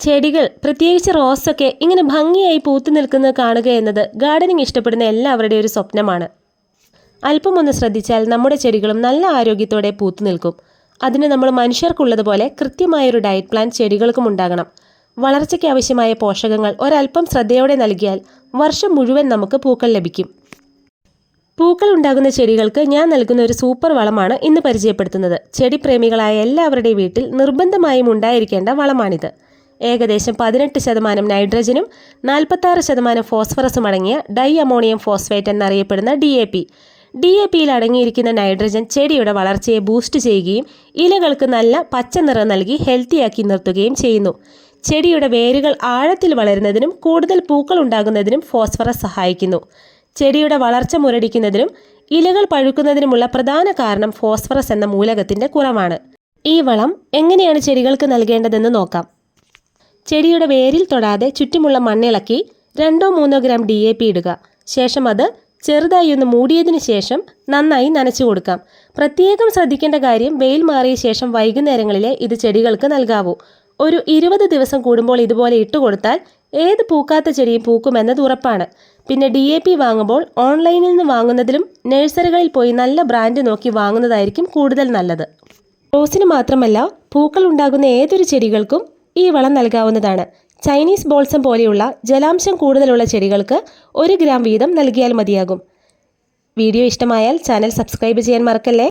ചെടികൾ, പ്രത്യേകിച്ച് റോസൊക്കെ ഇങ്ങനെ ഭംഗിയായി പൂത്തു നിൽക്കുന്നത് കാണുക എന്നത് ഗാർഡനിങ് ഇഷ്ടപ്പെടുന്ന എല്ലാവരുടെയും ഒരു സ്വപ്നമാണ്. അല്പമൊന്ന് ശ്രദ്ധിച്ചാൽ നമ്മുടെ ചെടികളും നല്ല ആരോഗ്യത്തോടെ പൂത്തു നിൽക്കും. അതിന് നമ്മൾ മനുഷ്യർക്കുള്ളതുപോലെ കൃത്യമായൊരു ഡയറ്റ് പ്ലാൻ ചെടികൾക്കും ഉണ്ടാകണം. വളർച്ചയ്ക്ക് ആവശ്യമായ പോഷകങ്ങൾ ഒരല്പം ശ്രദ്ധയോടെ നൽകിയാൽ വർഷം മുഴുവൻ നമുക്ക് പൂക്കൾ ലഭിക്കും. പൂക്കൾ ഉണ്ടാകുന്ന ചെടികൾക്ക് ഞാൻ നൽകുന്ന ഒരു സൂപ്പർ വളമാണ് ഇന്ന് പരിചയപ്പെടുത്തുന്നത്. ചെടിപ്രേമികളായ എല്ലാവരുടെയും വീട്ടിൽ നിർബന്ധമായും ഉണ്ടായിരിക്കേണ്ട വളമാണിത്. ഏകദേശം 18% നൈട്രജനും 46% ഫോസ്ഫറസും അടങ്ങിയ ഡൈ അമോണിയം ഫോസ്ഫേറ്റ് എന്നറിയപ്പെടുന്ന DAP. DAPയിൽ അടങ്ങിയിരിക്കുന്ന നൈട്രജൻ ചെടിയുടെ വളർച്ചയെ ബൂസ്റ്റ് ചെയ്യുകയും ഇലകൾക്ക് നല്ല പച്ച നിറം നൽകി ഹെൽത്തിയാക്കി നിർത്തുകയും ചെയ്യുന്നു. ചെടിയുടെ വേരുകൾ ആഴത്തിൽ വളരുന്നതിനും കൂടുതൽ പൂക്കൾ ഉണ്ടാകുന്നതിനും ഫോസ്ഫറസ് സഹായിക്കുന്നു. ചെടിയുടെ വളർച്ച മുരടിക്കുന്നതിനും ഇലകൾ പഴുക്കുന്നതിനുമുള്ള പ്രധാന കാരണം ഫോസ്ഫറസ് എന്ന മൂലകത്തിൻ്റെ കുറവാണ്. ഈ വളം എങ്ങനെയാണ് ചെടികൾക്ക് നൽകേണ്ടതെന്ന് നോക്കാം. ചെടിയുടെ വേരിൽ തൊടാതെ ചുറ്റുമുള്ള മണ്ണിളക്കി 2-3 ഗ്രാം DAP ഇടുക. ശേഷം അത് ചെറുതായി ഒന്ന് മൂടിയതിനു ശേഷം നന്നായി നനച്ചു കൊടുക്കാം. പ്രത്യേകം ശ്രദ്ധിക്കേണ്ട കാര്യം, വെയിൽ മാറിയ ശേഷം വൈകുന്നേരങ്ങളിലെ ഇത് ചെടികൾക്ക് നൽകാവൂ. ഒരു 20 ദിവസം കൂടുമ്പോൾ ഇതുപോലെ ഇട്ടുകൊടുത്താൽ ഏത് പൂക്കാത്ത ചെടിയും പൂക്കുമെന്നത് ഉറപ്പാണ്. പിന്നെ DAP വാങ്ങുമ്പോൾ ഓൺലൈനിൽ നിന്ന് വാങ്ങുന്നതിലും നഴ്സറികളിൽ പോയി നല്ല ബ്രാൻഡ് നോക്കി വാങ്ങുന്നതായിരിക്കും കൂടുതൽ നല്ലത്. റോസിന് മാത്രമല്ല, പൂക്കൾ ഉണ്ടാകുന്ന ഏതൊരു ചെടികൾക്കും ഈ വളം നൽകാവുന്നതാണ്. ചൈനീസ് ബോൾസം പോലെയുള്ള ജലാംശം കൂടുതലുള്ള ചെടികൾക്ക് 1 ഗ്രാം വീതം നൽകിയാൽ മതിയാകും. വീഡിയോ ഇഷ്ടമായാൽ ചാനൽ സബ്സ്ക്രൈബ് ചെയ്യാൻ മറക്കല്ലേ.